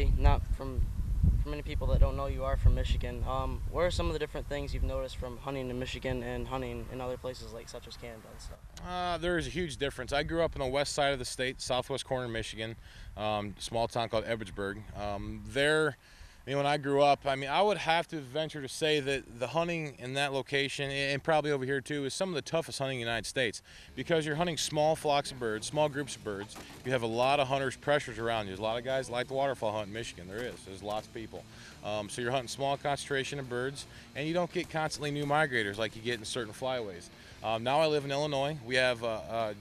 obviously not for many people that don't know, you are from Michigan. What are some of the different things you've noticed from hunting in Michigan and hunting in other places like such as Canada and stuff? There's a huge difference. I grew up on the west side of the state, southwest corner of Michigan, small town called Edwardsburg. When I grew up, I would have to venture to say that the hunting in that location, and probably over here too, is some of the toughest hunting in the United States, because you're hunting small flocks of birds, small groups of birds. You have a lot of hunters' pressures around you. There's a lot of guys that like the waterfowl hunt in Michigan. There's lots of people. So you're hunting small concentration of birds, and you don't get constantly new migrators like you get in certain flyways. Now I live in Illinois. We have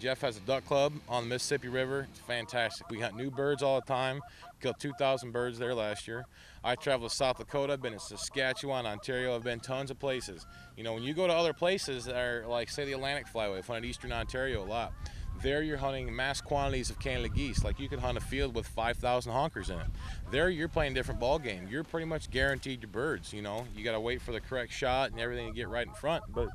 Jeff has a duck club on the Mississippi River. It's fantastic. We hunt new birds all the time. Killed 2,000 birds there last year. I travel to South Dakota. I've been in Saskatchewan, Ontario. I've been tons of places. When you go to other places that are like, say, the Atlantic Flyway, I've hunted eastern Ontario a lot. There you're hunting mass quantities of Canada geese. Like, you could hunt a field with 5,000 honkers in it. There you're playing a different ball game. You're pretty much guaranteed your birds. You got to wait for the correct shot and everything to get right in front. But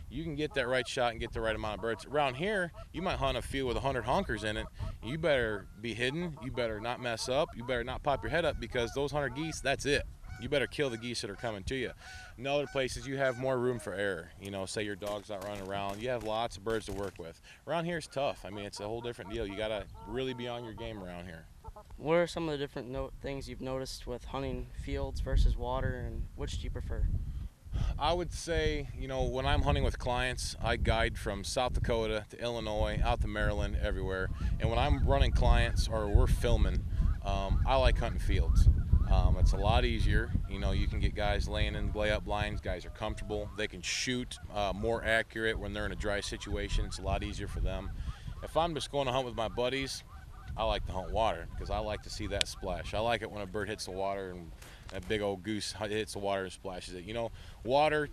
you can get that right shot and get the right amount of birds. Around here, you might hunt a field with 100 honkers in it. You better be hidden. You better not mess up. You better not pop your head up, because those 100 geese, that's it. You better kill the geese that are coming to you. In other places, you have more room for error. Say your dog's not running around. You have lots of birds to work with. Around here, it's tough. It's a whole different deal. You got to really be on your game around here. What are some of the different things you've noticed with hunting fields versus water, and which do you prefer? I would say, when I'm hunting with clients, I guide from South Dakota to Illinois, out to Maryland, everywhere. And when I'm running clients or we're filming, I like hunting fields. It's a lot easier. You can get guys laying in lay-up lines. Guys are comfortable. They can shoot more accurate when they're in a dry situation. It's a lot easier for them. If I'm just going to hunt with my buddies, I like to hunt water, because I like to see that splash. I like it when a bird hits the water and that big old goose hits the water and splashes it. Water,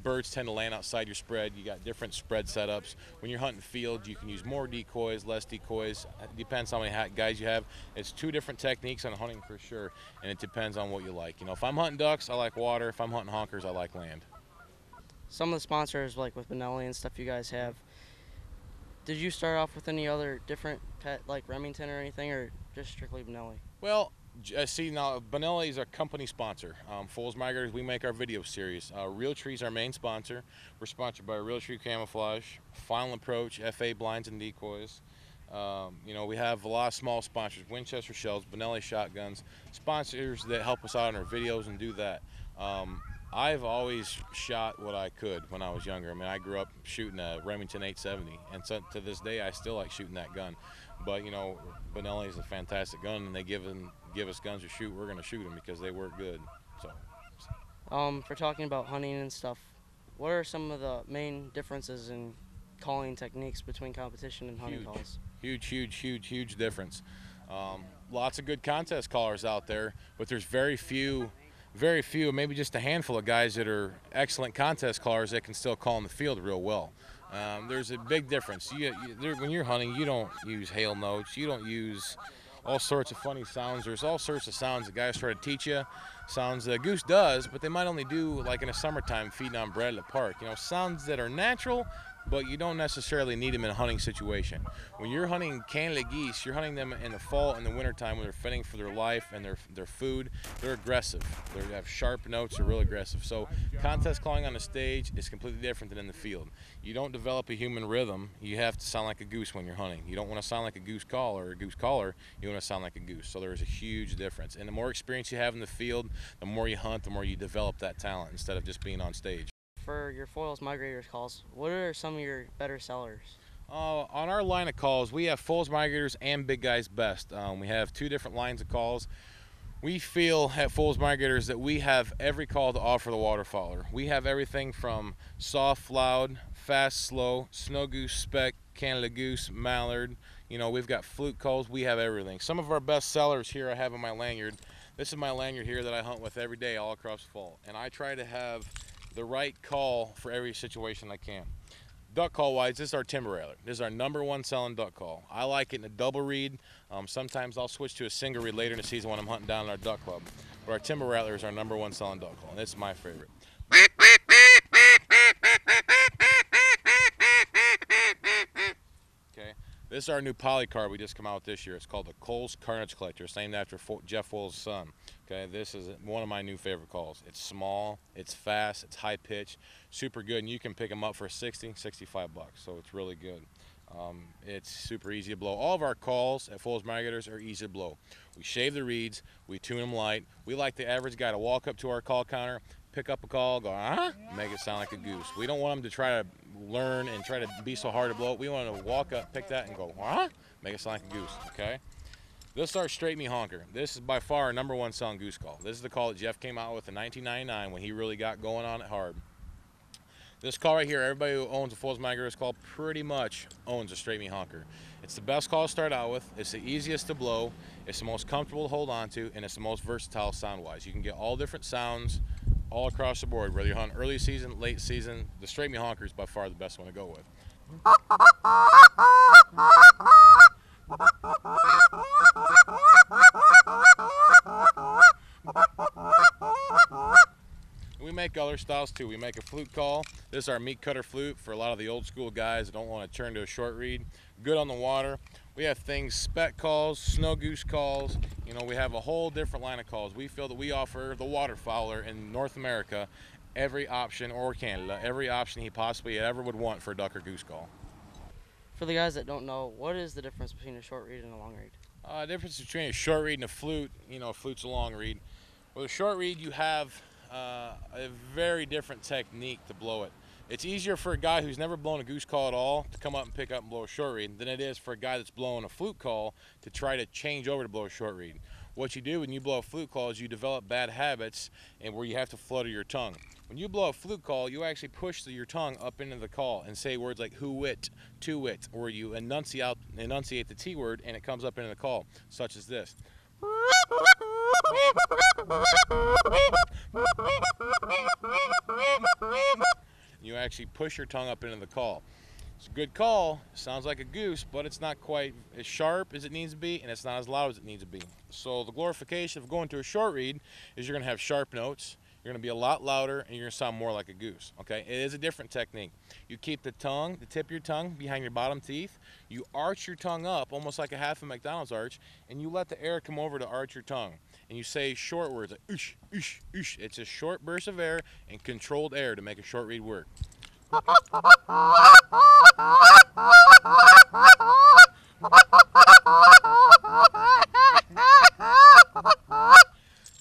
birds tend to land outside your spread. You got different spread setups. When you're hunting field, you can use more decoys, less decoys. It depends how many guys you have. It's two different techniques on hunting for sure, and it depends on what you like. If I'm hunting ducks, I like water. If I'm hunting honkers, I like land. Some of the sponsors, like with Benelli and stuff you guys have, did you start off with any other different pet, like Remington or anything, or just strictly Benelli? Well, see, now Benelli is our company sponsor. Foles Migragors, we make our video series. Realtree is our main sponsor. We're sponsored by Realtree Camouflage, Final Approach, FA Blinds and Decoys. We have a lot of small sponsors: Winchester Shells, Benelli Shotguns, sponsors that help us out in our videos and do that. I've always shot what I could when I was younger. I grew up shooting a Remington 870, and so to this day I still like shooting that gun. But Benelli is a fantastic gun, and they give us guns to shoot. We're going to shoot them because they work good. For talking about hunting and stuff, what are some of the main differences in calling techniques between competition and hunting calls? Huge difference. Lots of good contest callers out there, but there's very few, maybe just a handful of guys that are excellent contest callers that can still call in the field real well. There's a big difference. When you're hunting, you don't use hail notes. You don't use all sorts of funny sounds. There's all sorts of sounds that guys try to teach you. Sounds that a goose does, but they might only do like in the summertime feeding on bread at the park. Sounds that are natural, but you don't necessarily need them in a hunting situation. When you're hunting Canada geese, you're hunting them in the fall and the wintertime when they're fending for their life and their food. They're aggressive. They have sharp notes. They're real aggressive. So contest calling on the stage is completely different than in the field. You don't develop a human rhythm. You have to sound like a goose when you're hunting. You don't want to sound like a goose call or a goose caller. You want to sound like a goose. So there's a huge difference. And the more experience you have in the field, the more you hunt, the more you develop that talent instead of just being on stage. For your Foils Migrators calls, what are some of your better sellers? On our line of calls, we have Foles Migrators and Big Guys Best. We have two different lines of calls. We feel at Foles Migrators that we have every call to offer the waterfowler. We have everything from soft, loud, fast, slow, snow goose, speck, Canada goose, mallard. We've got flute calls. We have everything. Some of our best sellers here I have on my lanyard. This is my lanyard here that I hunt with every day all across the fall. And I try to have the right call for every situation I can. Duck call wise, this is our timber rattler. This is our #1 selling duck call. I like it in a double reed. Sometimes I'll switch to a single reed later in the season when I'm hunting down in our duck club. But our timber rattler is our #1 selling duck call, and this is my favorite. Okay, This is our new polycarb we just come out with this year. It's called the Cole's Carnage Collector. It's named after Jeff Wool's son. Okay, this is one of my new favorite calls. It's small, it's fast, it's high pitch, super good, and you can pick them up for 60, 65 bucks. So it's really good. It's super easy to blow. All of our calls at Foles Migragors are easy to blow. We shave the reeds, we tune them light. We like the average guy to walk up to our call counter, pick up a call, go, make it sound like a goose. We don't want them to try to learn and try to be so hard to blow it. We want them to walk up, pick that, and go, make it sound like a goose, okay? This is our Straight Me Honker. This is by far our #1 selling goose call. This is the call that Jeff came out with in 1999 when he really got going on it hard. This call right here, everybody who owns a Foles Migragors call pretty much owns a Straight Me Honker. It's the best call to start out with. It's the easiest to blow. It's the most comfortable to hold on to, and it's the most versatile sound-wise. You can get all different sounds all across the board, whether you're hunting early season, late season. The Straight Me Honker is by far the best one to go with. We make other styles too. We make a flute call. This is our meat cutter flute for a lot of the old school guys that don't want to turn to a short reed. Good on the water. We have things, spec calls, snow goose calls. You know, we have a whole different line of calls. We feel that we offer the waterfowler in North America every option, or Canada, every option he possibly ever would want for a duck or goose call. For the guys that don't know, what is the difference between a short reed and a long reed? The difference between a short reed and a flute, you know, a flute's a long reed. With a short reed, you have a very different technique to blow it. It's easier for a guy who's never blown a goose call at all to come up and pick up and blow a short reed than it is for a guy that's blowing a flute call to try to change over to blow a short reed. What you do when you blow a flute call is you develop bad habits and where you have to flutter your tongue. When you blow a flute call, you actually push your tongue up into the call and say words like who-wit, to-wit, or you enunciate the T word and it comes up into the call, such as this. You actually push your tongue up into the call. It's a good call, sounds like a goose, but it's not quite as sharp as it needs to be, and it's not as loud as it needs to be. So the glorification of going to a short reed is you're going to have sharp notes, you're going to be a lot louder, and you're going to sound more like a goose, okay? It is a different technique. You keep the tongue, the tip of your tongue behind your bottom teeth, you arch your tongue up, almost like a half a McDonald's arch, and you let the air come over to arch your tongue. And you say short words like oosh, oosh, oosh. It's a short burst of air and controlled air to make a short reed work.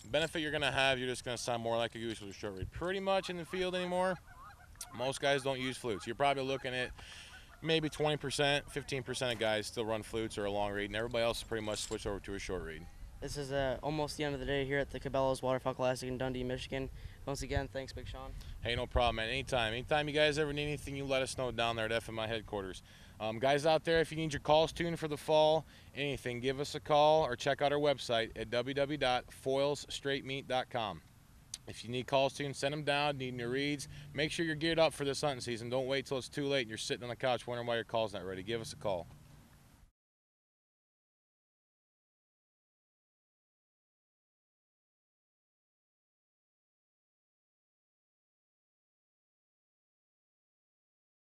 Benefit you're going to have, you're just going to sound more like a goose with a short reed. Pretty much in the field anymore, most guys don't use flutes. You're probably looking at maybe 20%, 15% of guys still run flutes or a long reed, and everybody else pretty much switch over to a short reed. This is almost the end of the day here at the Cabela's Waterfowl Classic in Dundee, Michigan. Once again, thanks, Big Sean. Hey, no problem, man. Anytime. Anytime you guys ever need anything, you let us know down there at FMI headquarters. Guys out there, if you need your calls tuned for the fall, anything, give us a call or check out our website at www.foilsstraightmeat.com. If you need calls tuned, send them down. Need new reeds, make sure you're geared up for this hunting season. Don't wait till it's too late and you're sitting on the couch wondering why your call's not ready. Give us a call.